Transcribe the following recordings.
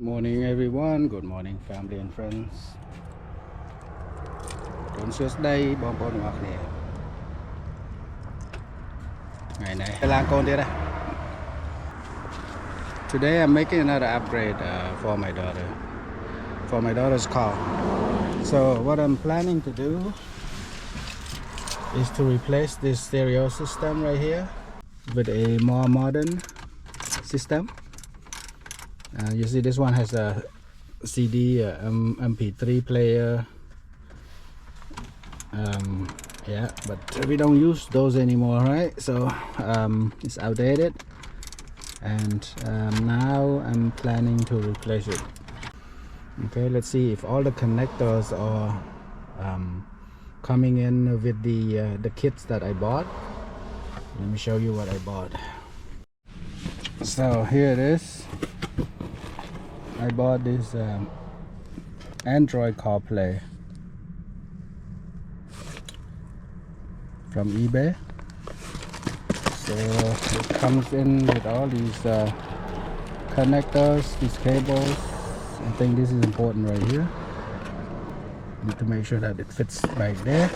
Morning everyone, good morning family and friends ជូនសួស្តីបងប្អូនទាំងអស់គ្នាថ្ងៃនេះឡើងកូនទៀត Today I'm making another upgrade for my daughter's car. So what I'm planning to do is to replace this stereo system right here with a more modern system. You see this one has a CD, MP3 player. Yeah, but we don't use those anymore, right? So it's outdated, and now I'm planning to replace it. Okay, let's see if all the connectors are coming in with the kits that I bought. Let me show you what I bought. So here it is. I bought this Android CarPlay from eBay. So it comes in with all these connectors, these cables. I think this is important right here. Need to make sure that it fits right there.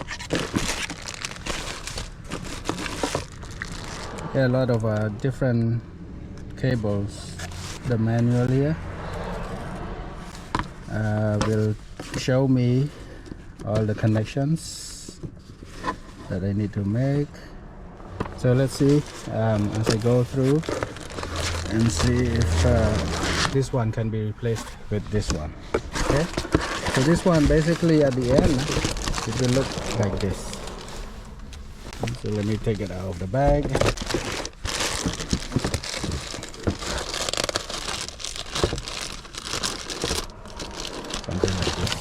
There are a lot of different cables. The manual here will show me all the connections that I need to make. So let's see as I go through and see if this one can be replaced with this one. Okay, so this one basically at the end it will look like this. So let me take it out of the bag. Something like this.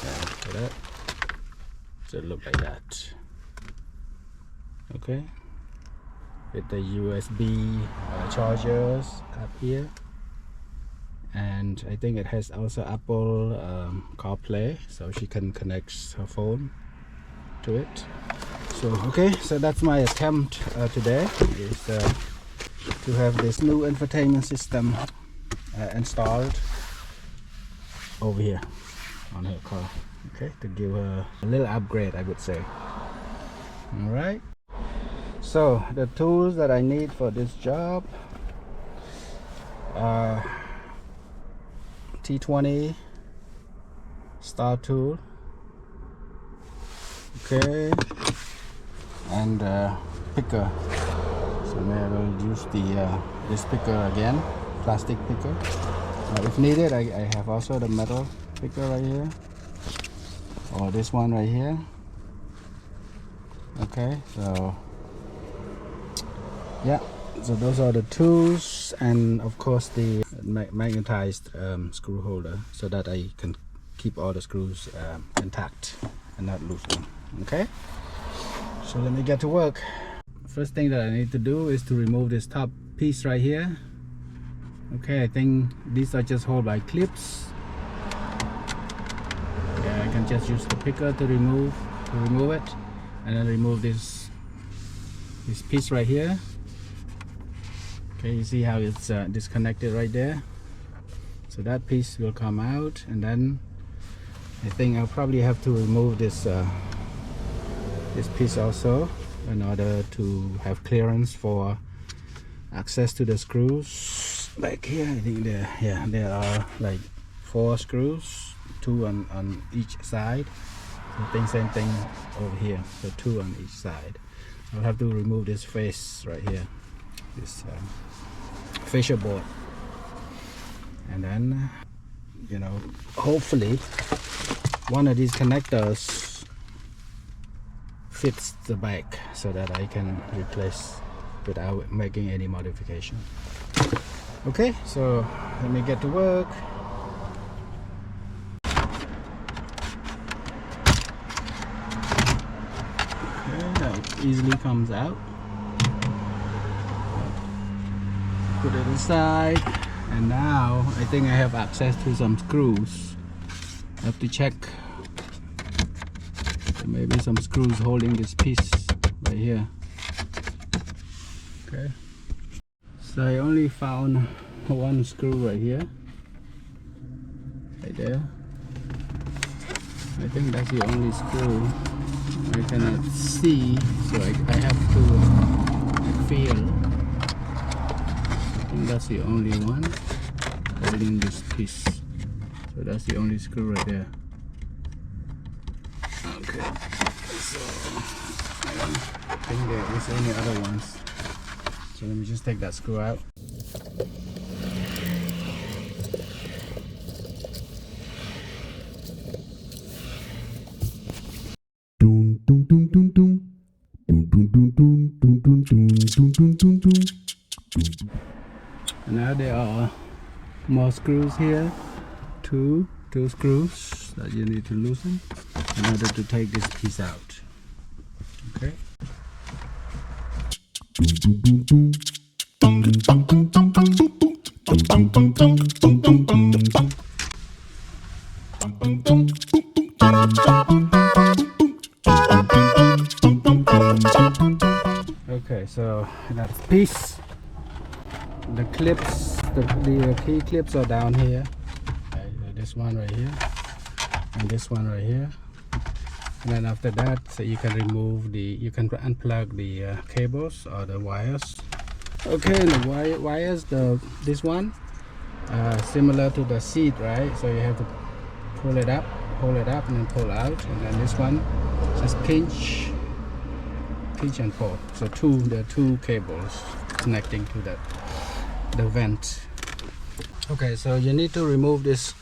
Yeah, that. So it look like that. Okay, with the USB chargers up here, and I think it has also Apple CarPlay, so she can connect her phone to it. So okay, so that's my attempt today is to have this new infotainment system installed over here on her car. Okay, to give her a little upgrade, I would say. All right, so the tools that I need for this job are T20 star tool, okay, and picker. So I will use this picker again, plastic picker. If needed, I have also the metal picker right here, or this one right here. Okay, so yeah, so those are the tools, and of course the magnetized screw holder, so that I can keep all the screws intact and not lose them. Okay, so let me get to work. First thing that I need to do is to remove this top piece right here. Okay, I think these are just held by clips. Yeah, I can just use the picker to remove it, and then remove this piece right here. Okay, you see how it's disconnected right there. So that piece will come out, and then I think I'll probably have to remove this piece also, in order to have clearance for access to the screws. Like here, I think there are like 4 screws, 2 on each side. So I think same thing over here, so 2 on each side. So I'll have to remove this face right here, this fascia board, and then hopefully one of these connectors fits the back, so that I can replace without making any modification. Okay, so let me get to work. Okay, that easily comes out. Put it aside, and now I think I have access to some screws. I have to check. There may be some screws holding this piece right here. Okay, So I only found one screw right here, right there. I think that's the only screw. I cannot see, so I have to feel. I think that's the only one holding this piece. So that's the only screw right there. Okay, so I don't think there is any other ones. So let me just take that screw out. Now there are more screws here. Two screws that you need to loosen in order to take this piece out. Okay. Okay, so that's piece. The clips, the key clips are down here. Okay, so this one right here, and this one right here. And then after that, so you can remove you can unplug the cables or the wires. Okay, and the wires, this one, similar to the seat, right? So you have to pull it up, and then pull out. And then this one, just pinch and pull. So there are two cables connecting to the vent. Okay, so you need to remove these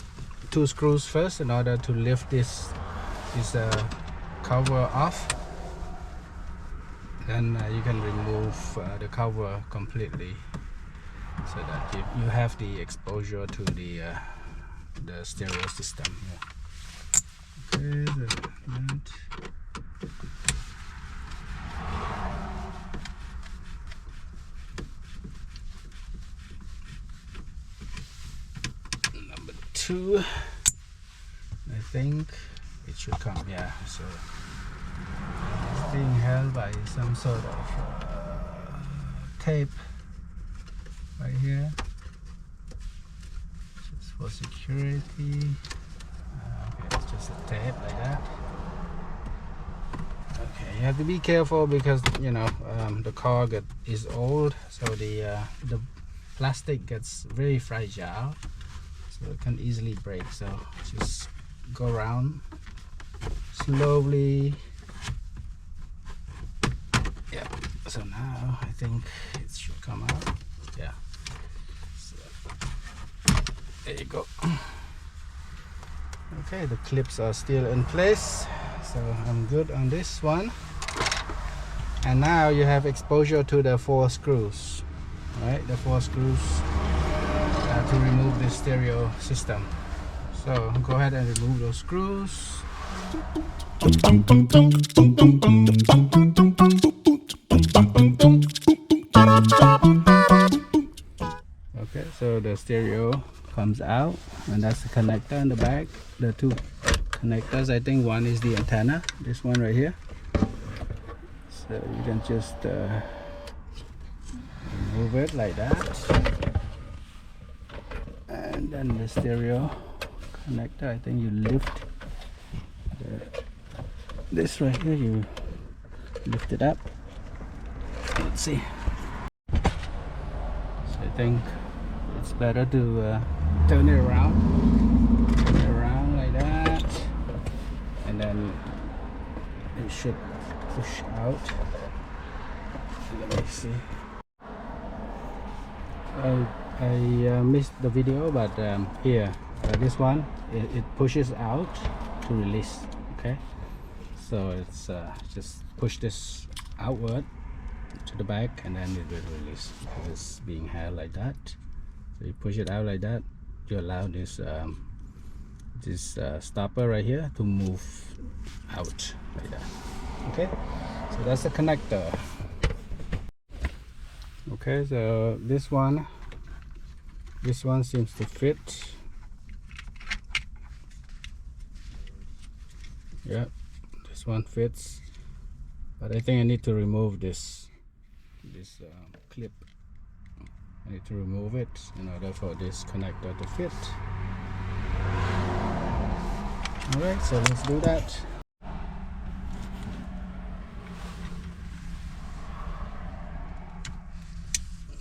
two screws first in order to lift this cover off. Then you can remove the cover completely, so that you have the exposure to the stereo system. Yeah. Okay, number 2, I think it should come. Yeah, so it's being held by some sort of tape right here, just for security. Okay, it's just a tape like that. Okay, you have to be careful because the car is old, so the plastic gets very fragile, so it can easily break. So just go around slowly. Yeah, so now I think it should come out. Yeah, so there you go. Okay, the clips are still in place, so I'm good on this one. And now you have exposure to the 4 screws, right? The 4 screws to remove the stereo system. So go ahead and remove those screws. Okay, so the stereo comes out, and that's the connector in the back. The 2 connectors, I think one is the antenna, this one right here. So you can just remove it like that, and then the stereo connector, I think you lift this right here, you lift it up. Let's see. So I think it's better to turn it around like that, and then it should push out. Let me see. I missed the video, but here this one it pushes out to release. Okay, so it's just push this outward to the back, and then it will release because it's being held like that. So you push it out like that, you allow this stopper right here to move out like that. Okay, so that's the connector. Okay, so this one seems to fit. Yeah, this one fits, but I think I need to remove this clip I need to remove it in order for this connector to fit. Alright, so let's do that.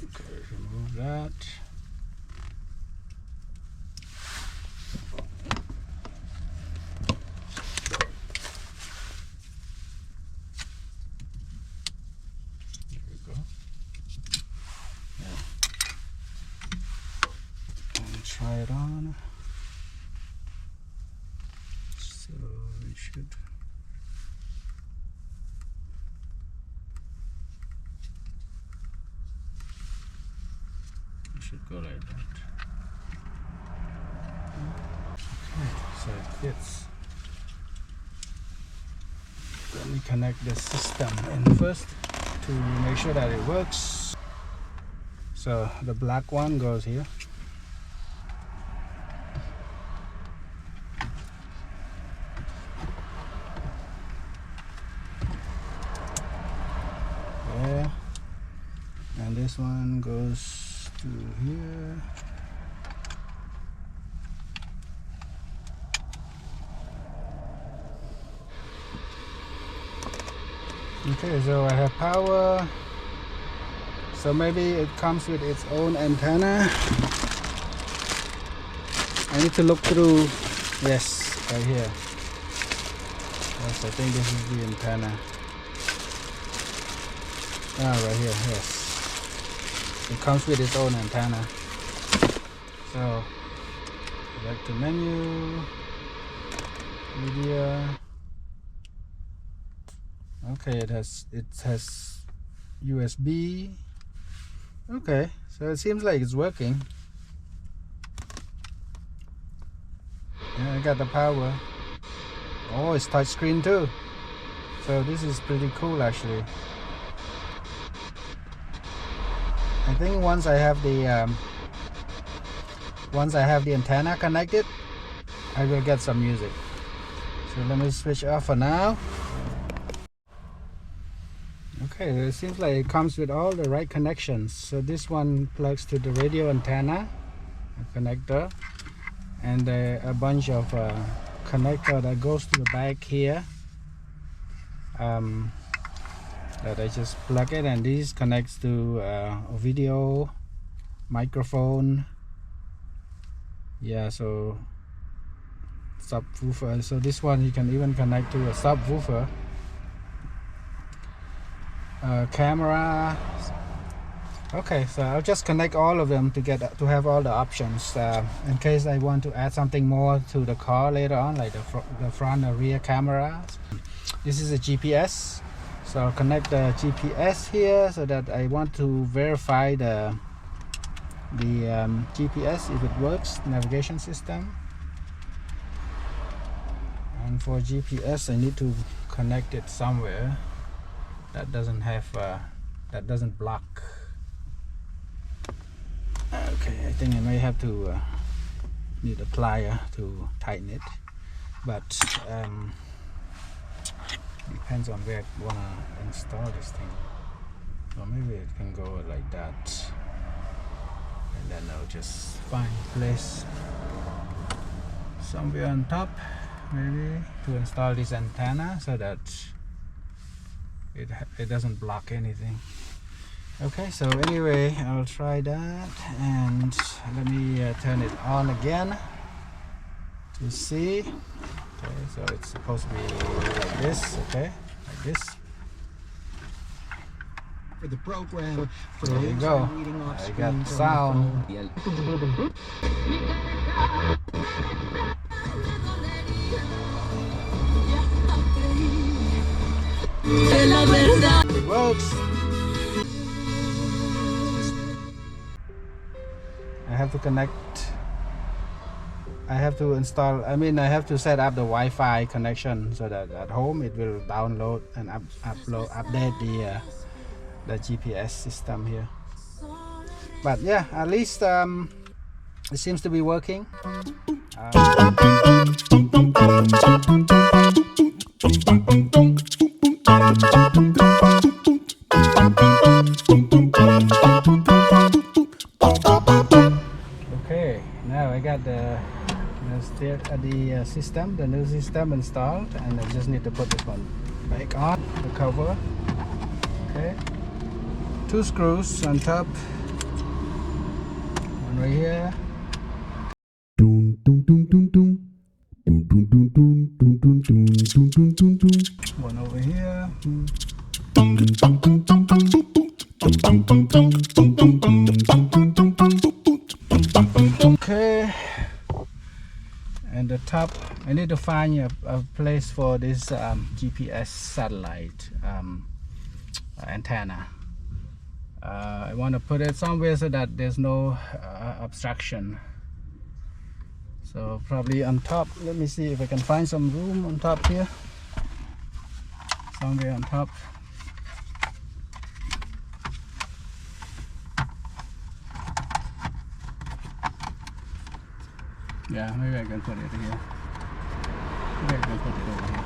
Okay, remove that. There we go. Yeah. And try it on. So it should. Should go like that. Okay, so it fits. Let me connect the system in first to make sure that it works. So the black one goes here. There. And this one goes to here. Okay, so I have power. So maybe it comes with its own antenna. I need to look through. Yes, right here. Yes, I think this is the antenna. Ah, right here, yes. It comes with its own antenna. So, back to menu, media. Okay, it has USB. Okay, so it seems like it's working. Yeah, I got the power. Oh, it's touchscreen too. So this is pretty cool actually. I think once I have the antenna connected, I will get some music. So let me switch off for now. Okay, it seems like it comes with all the right connections. So this one plugs to the radio antenna connector, and a bunch of connector that goes to the back here. That I just plug it, and this connects to a video, microphone. Yeah, so subwoofer. So this one you can even connect to a subwoofer. Camera. Okay, so I'll just connect all of them to have all the options in case I want to add something more to the car later on, like the front and rear cameras. This is a GPS, so I'll connect the GPS here so that I want to verify the GPS if it works, navigation system. And for GPS I need to connect it somewhere that doesn't have that doesn't block. Okay, I think I may have to need a plier to tighten it, but depends on where I wanna install this thing. So maybe it can go like that, and then I'll just find a place somewhere on top maybe to install this antenna so that it doesn't block anything. Okay, so anyway, I'll try that, and let me turn it on again to see. Okay, so it's supposed to be like this. Okay, like this. For the program, for there you go. I got the sound. It works. I have to connect. I have to install. I mean, I have to set up the Wi-Fi connection so that at home it will download and update the GPS system here. But yeah, at least it seems to be working. got the system, the new system installed, and I just need to put this one back on the cover. Okay, 2 screws on top, one right here. One over here. Okay, and the top, I need to find a place for this GPS satellite antenna. I want to put it somewhere so that there's no obstruction. So probably on top. Let me see if I can find some room on top here. Somewhere on top. Yeah, maybe I can put it here. Maybe I can put it over here.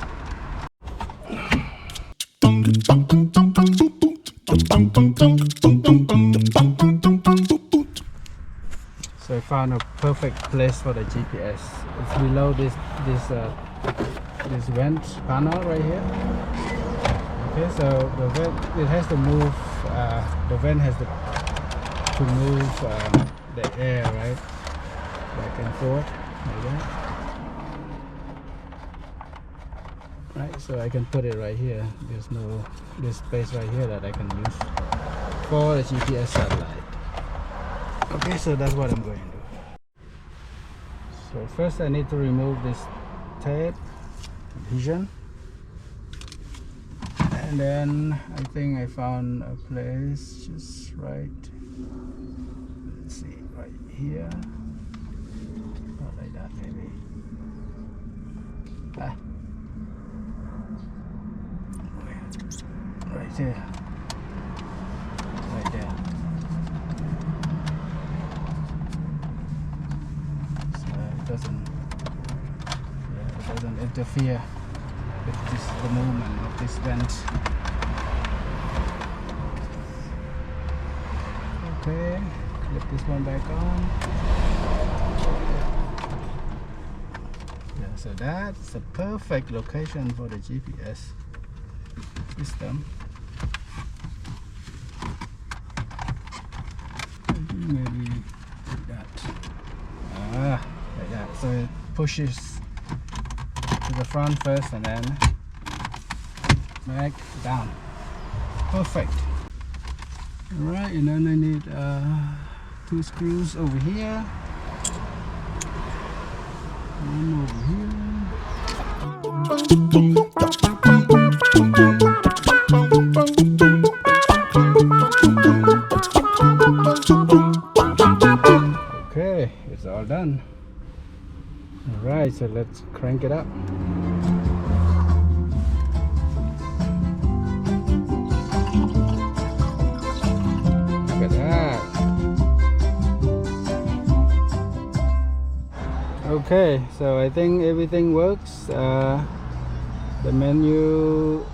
So I found a perfect place for the GPS. It's below this vent panel right here. Okay, so the vent, it has to move. The vent has to move the air, right, back and forth like that. Right, so I can put it right here. There's this space right here that I can use for the GPS satellite. Okay, so that's what I'm going to do. So first I need to remove this tape adhesion, and then I think I found a place just right, let's see, right here, not like that maybe. Right there, right there. It doesn't interfere with the movement of this vent. Okay, clip this one back on. Yeah, so that's a perfect location for the GPS system. Maybe like that. Like that. So it pushes to the front first and then back down. Perfect. Alright, and then I need 2 screws over here, one over here. Okay, it's all done. Alright, so let's crank it up. Look at that. Okay, so I think everything works. The menu,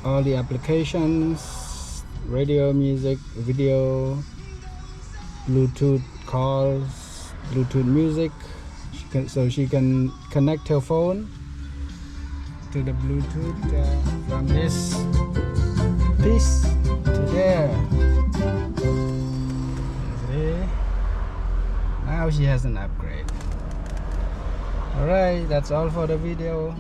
all the applications, radio, music, video, Bluetooth calls, Bluetooth music, so she can connect her phone to the Bluetooth from this piece to there. See? Now she has an upgrade. Alright, that's all for the video.